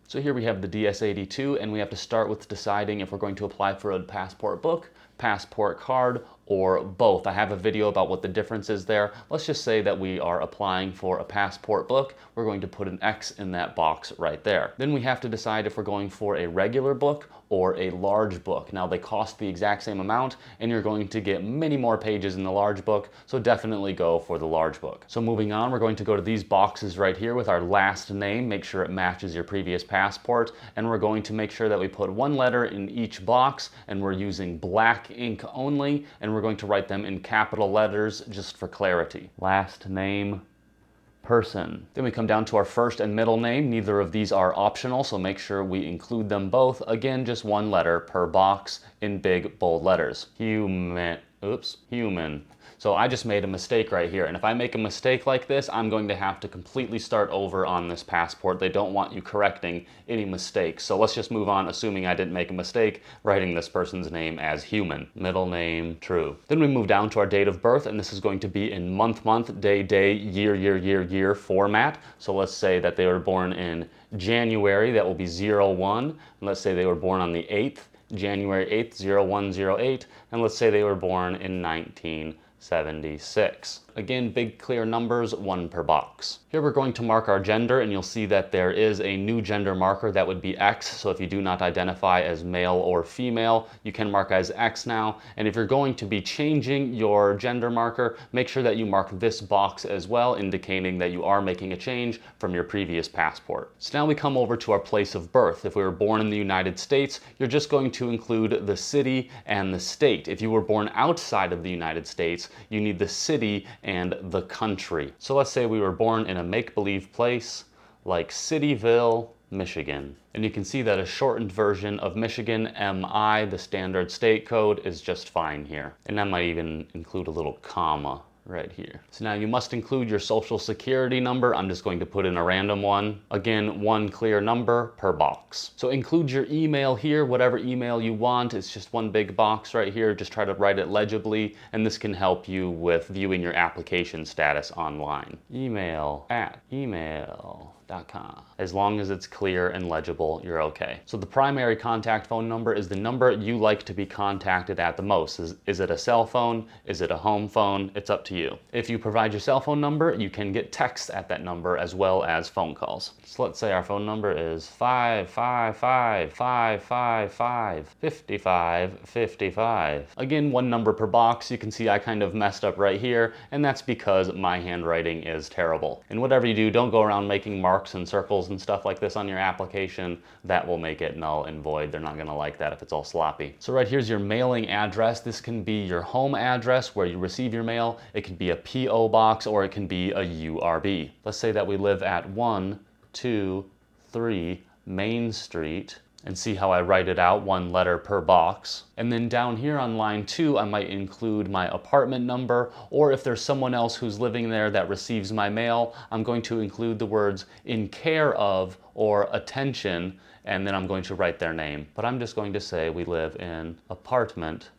So here we have the DS-82, and we have to start with deciding if we're going to apply for a passport book, passport card, or both. I have a video about what the difference is there. Let's just say that we are applying for a passport book. We're going to put an X in that box right there. Then we have to decide if we're going for a regular book or a large book. Now they cost the exact same amount, and you're going to get many more pages in the large book, so definitely go for the large book. So moving on, we're going to go to these boxes right here with our last name, make sure it matches your previous passport, and we're going to make sure that we put one letter in each box, and we're using black ink only, and we're going to write them in capital letters just for clarity. Last name, person. Then we come down to our first and middle name. Neither of these are optional, so make sure we include them both. Again, just one letter per box in big, bold letters. Human. So I just made a mistake right here, and if I make a mistake like this, I'm going to have to completely start over on this passport. They don't want you correcting any mistakes. So let's just move on, assuming I didn't make a mistake, writing this person's name as human. Middle name, true. Then we move down to our date of birth, and this is going to be in month, day, year format. So let's say that they were born in January, that will be 01. And let's say they were born on the 8th, January 8th, 0108, and let's say they were born in 1976. Again, big clear numbers, one per box. Here we're going to mark our gender, and you'll see that there is a new gender marker that would be X. So if you do not identify as male or female, you can mark as X now. And if you're going to be changing your gender marker, make sure that you mark this box as well, indicating that you are making a change from your previous passport. So now we come over to our place of birth. If we were born in the United States, you're just going to include the city and the state. If you were born outside of the United States, you need the city and the country. So let's say we were born in a make-believe place like Cityville, Michigan. And you can see that a shortened version of Michigan, MI, the standard state code, is just fine here. And I might even include a little comma right here. So now you must include your social security number. I'm just going to put in a random one. Again, one clear number per box. So include your email here, whatever email you want. It's just one big box right here. Just try to write it legibly, and this can help you with viewing your application status online. email@email.com. As long as it's clear and legible, you're okay. So the primary contact phone number is the number you like to be contacted at the most. Is it a cell phone? Is it a home phone? It's up to you. If you provide your cell phone number, you can get texts at that number as well as phone calls. So let's say our phone number is 555-555-5555. Again, one number per box. You can see I kind of messed up right here, and that's because my handwriting is terrible. And whatever you do, don't go around making marks and circles and stuff like this on your application. That will make it null and void. They're not going to like that if it's all sloppy. So right here's your mailing address. This can be your home address where you receive your mail. It can be a P.O. box, or it can be a URB. Let's say that we live at 123 Main Street, and see how I write it out, one letter per box. And then down here on line 2, I might include my apartment number, or if there's someone else who's living there that receives my mail, I'm going to include the words in care of or attention, and then I'm going to write their name. But I'm just going to say we live in apartment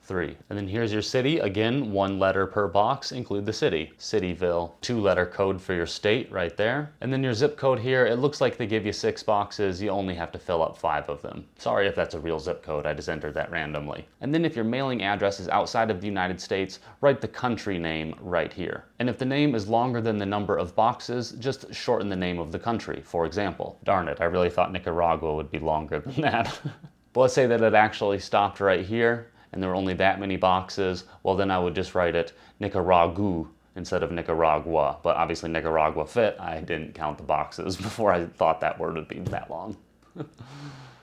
3. And then here's your city. Again, one letter per box, include the city. Cityville, 2-letter code for your state right there. And then your zip code here, it looks like they give you 6 boxes. You only have to fill up 5 of them. Sorry if that's a real zip code, I just entered that randomly. And then if your mailing address is outside of the United States, write the country name right here. And if the name is longer than the number of boxes, just shorten the name of the country. For example, darn it, I really thought Nicaragua would be longer than that. But let's say that it actually stopped right here, and there were only that many boxes. Well, then I would just write it Nicaragua instead of Nicaragua. But obviously Nicaragua fit. I didn't count the boxes before I thought that word would be that long.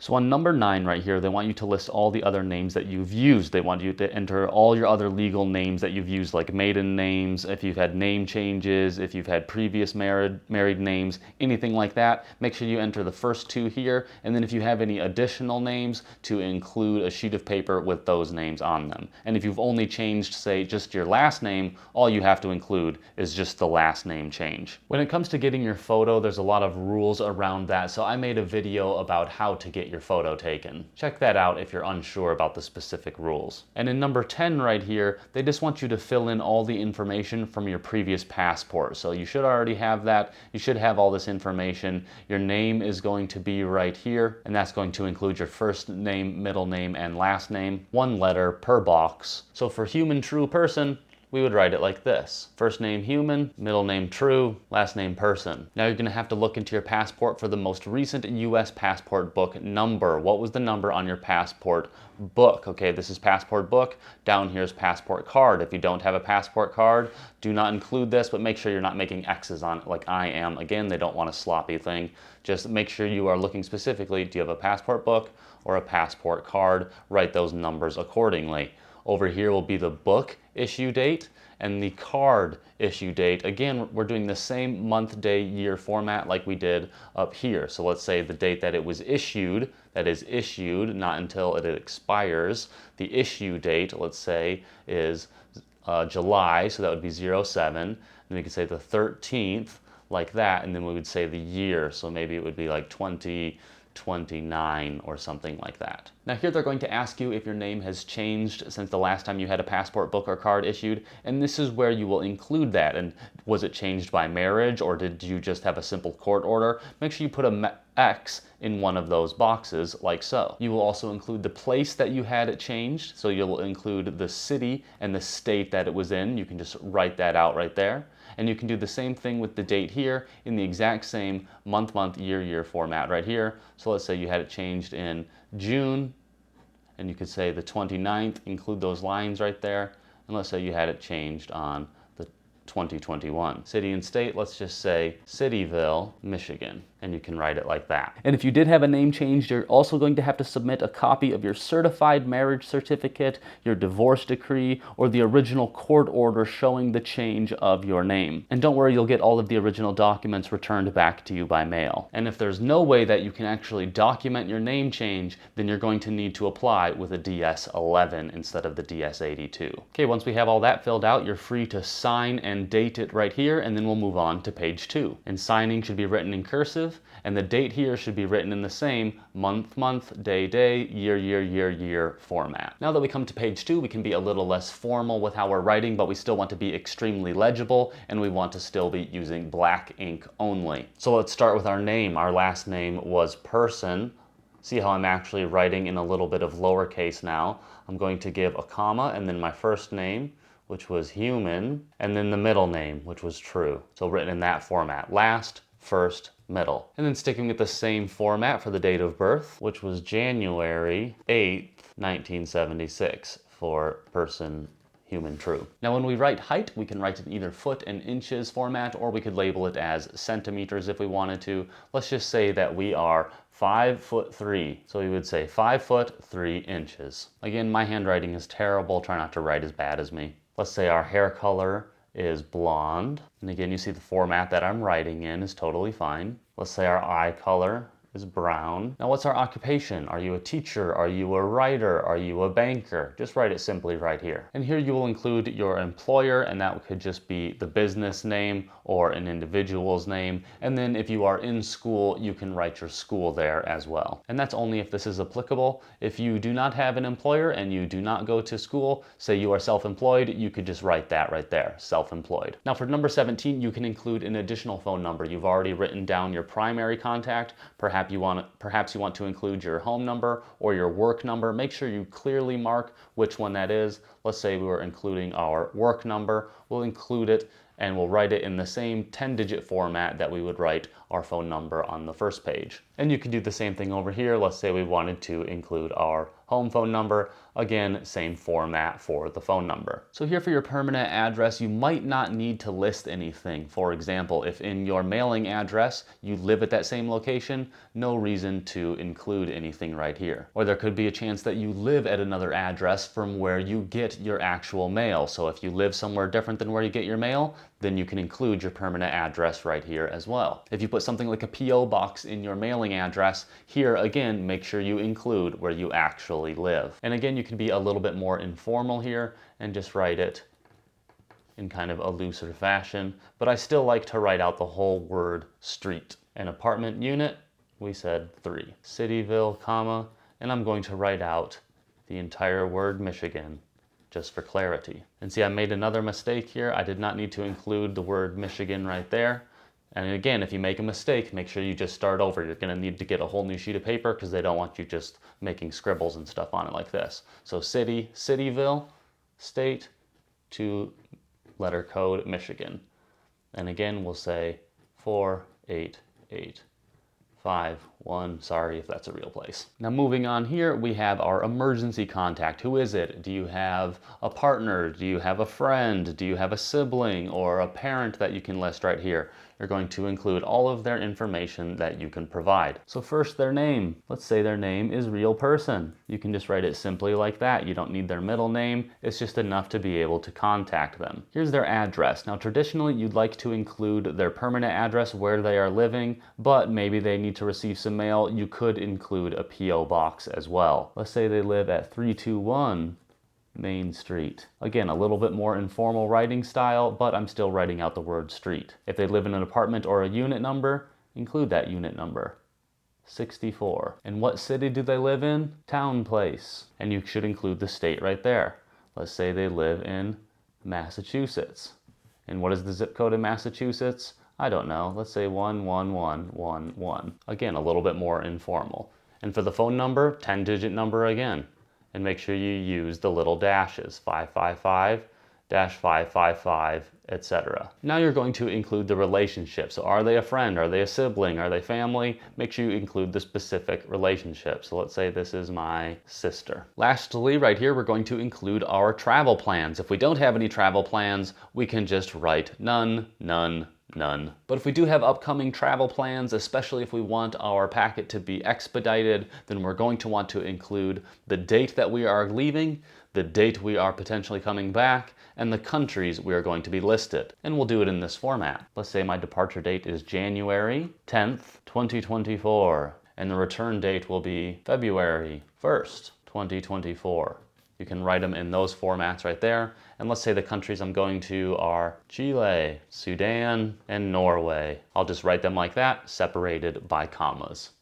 So on number 9 right here, they want you to list all the other names that you've used. They want you to enter all your other legal names that you've used, like maiden names, if you've had name changes, if you've had previous married names, anything like that. Make sure you enter the first 2 here, and then if you have any additional names, to include a sheet of paper with those names on them. And if you've only changed, say, just your last name, all you have to include is just the last name change. When it comes to getting your photo, there's a lot of rules around that, so I made a video about how to get get your photo taken. Check that out if you're unsure about the specific rules. And in number 10 right here, they just want you to fill in all the information from your previous passport. So you should already have that. You should have all this information. Your name is going to be right here, and that's going to include your first name, middle name, and last name. One letter per box. So for human true person, we would write it like this. First name human, middle name true, last name person. Now you're gonna have to look into your passport for the most recent US passport book number. What was the number on your passport book? Okay, this is passport book. Down here is passport card. If you don't have a passport card, do not include this, but make sure you're not making X's on it like I am. Again, they don't want a sloppy thing. Just make sure you are looking specifically, do you have a passport book or a passport card? Write those numbers accordingly. Over here will be the book issue date and the card issue date. Again, we're doing the same month, day, year format like we did up here. So let's say the date that it was issued, that is issued, not until it expires. The issue date, let's say, is July, so that would be 07. And we could say the 13th, like that, and then we would say the year. So maybe it would be like 2029 or something like that. Now here they're going to ask you if your name has changed since the last time you had a passport book or card issued, and this is where you will include that. And was it changed by marriage, or did you just have a simple court order? Make sure you put a X in one of those boxes, like so. You will also include the place that you had it changed, so you'll include the city and the state that it was in. You can just write that out right there. And you can do the same thing with the date here in the exact same month, year format right here. So let's say you had it changed in June, and you could say the 29th, include those lines right there. And let's say you had it changed on the 2021. City and state, let's just say Cityville, Michigan. And you can write it like that. And if you did have a name change, you're also going to have to submit a copy of your certified marriage certificate, your divorce decree, or the original court order showing the change of your name. And don't worry, you'll get all of the original documents returned back to you by mail. And if there's no way that you can actually document your name change, then you're going to need to apply with a DS-11 instead of the DS-82. Okay, once we have all that filled out, you're free to sign and date it right here, and then we'll move on to page 2. And signing should be written in cursive, and the date here should be written in the same month, day, year format. Now that we come to page 2, we can be a little less formal with how we're writing, but we still want to be extremely legible, and we want to still be using black ink only. So let's start with our name. Our last name was Person. See how I'm actually writing in a little bit of lowercase now. I'm going to give a comma and then my first name, which was Human, and then the middle name, which was True. So written in that format. Last, first, middle. And then sticking with the same format for the date of birth, which was January 8th, 1976 for Person, Human, True. Now when we write height, we can write in either foot and inches format, or we could label it as centimeters if we wanted to. Let's just say that we are 5'3". So we would say 5'3". Again, my handwriting is terrible. Try not to write as bad as me. Let's say our hair color is blonde. And again, you see the format that I'm writing in is totally fine. Let's say our eye color is brown. Now what's our occupation? Are you a teacher? Are you a writer? Are you a banker? Just write it simply right here. And here you will include your employer, and that could just be the business name or an individual's name. And then if you are in school, you can write your school there as well. And that's only if this is applicable. If you do not have an employer and you do not go to school, say you are self-employed, you could just write that right there, self-employed. Now for number 17, you can include an additional phone number. You've already written down your primary contact. Perhaps you want to include your home number or your work number. Make sure you clearly mark which one that is. Let's say we were including our work number. We'll include it and we'll write it in the same 10-digit format that we would write our phone number on the first page. And you can do the same thing over here. Let's say we wanted to include our home phone number. Again, same format for the phone number. So here for your permanent address, you might not need to list anything. For example, if in your mailing address you live at that same location, no reason to include anything right here. Or there could be a chance that you live at another address from where you get your actual mail. So if you live somewhere different than where you get your mail, then you can include your permanent address right here as well. If you put something like a P.O. box in your mailing address, here again, make sure you include where you actually live. And again, you can be a little bit more informal here and just write it in kind of a looser fashion, but I still like to write out the whole word street. An apartment unit, We said 3. Cityville, comma, and I'm going to write out the entire word Michigan, just for clarity. And see, I made another mistake here. I did not need to include the word Michigan right there. And again, if you make a mistake, make sure you just start over. You're gonna need to get a whole new sheet of paper because they don't want you just making scribbles and stuff on it like this. So city, Cityville, state, 2 letter code, Michigan. And again, we'll say 48851. Sorry if that's a real place. Now moving on here, we have our emergency contact. Who is it? Do you have a partner? Do you have a friend? Do you have a sibling or a parent that you can list right here? You're going to include all of their information that you can provide. So first, their name. Let's say their name is real person. You can just write it simply like that. You don't need their middle name. It's just enough to be able to contact them. Here's their address. Now traditionally, you'd like to include their permanent address where they are living, but maybe they need to receive some mail. You could include a P.O. box as well. Let's say they live at 321 Main Street. Again, a little bit more informal writing style, but I'm still writing out the word street. If they live in an apartment or a unit number, include that unit number. 64. And what city do they live in? Town Place. And you should include the state right there. Let's say they live in Massachusetts. And what is the zip code in Massachusetts? I don't know. Let's say 11111. Again, a little bit more informal. And for the phone number, 10-digit number again. And make sure you use the little dashes, 555-555, etc. Now you're going to include the relationship. So are they a friend? Are they a sibling? Are they family? Make sure you include the specific relationship. So let's say this is my sister. Lastly, right here, we're going to include our travel plans. If we don't have any travel plans, we can just write none, none, none. But if we do have upcoming travel plans, especially if we want our packet to be expedited, then we're going to want to include the date that we are leaving, the date we are potentially coming back, and the countries we are going to be listed. And we'll do it in this format. Let's say my departure date is January 10th, 2024, and the return date will be February 1st, 2024. You can write them in those formats right there. And let's say the countries I'm going to are Chile, Sudan, and Norway. I'll just write them like that, separated by commas.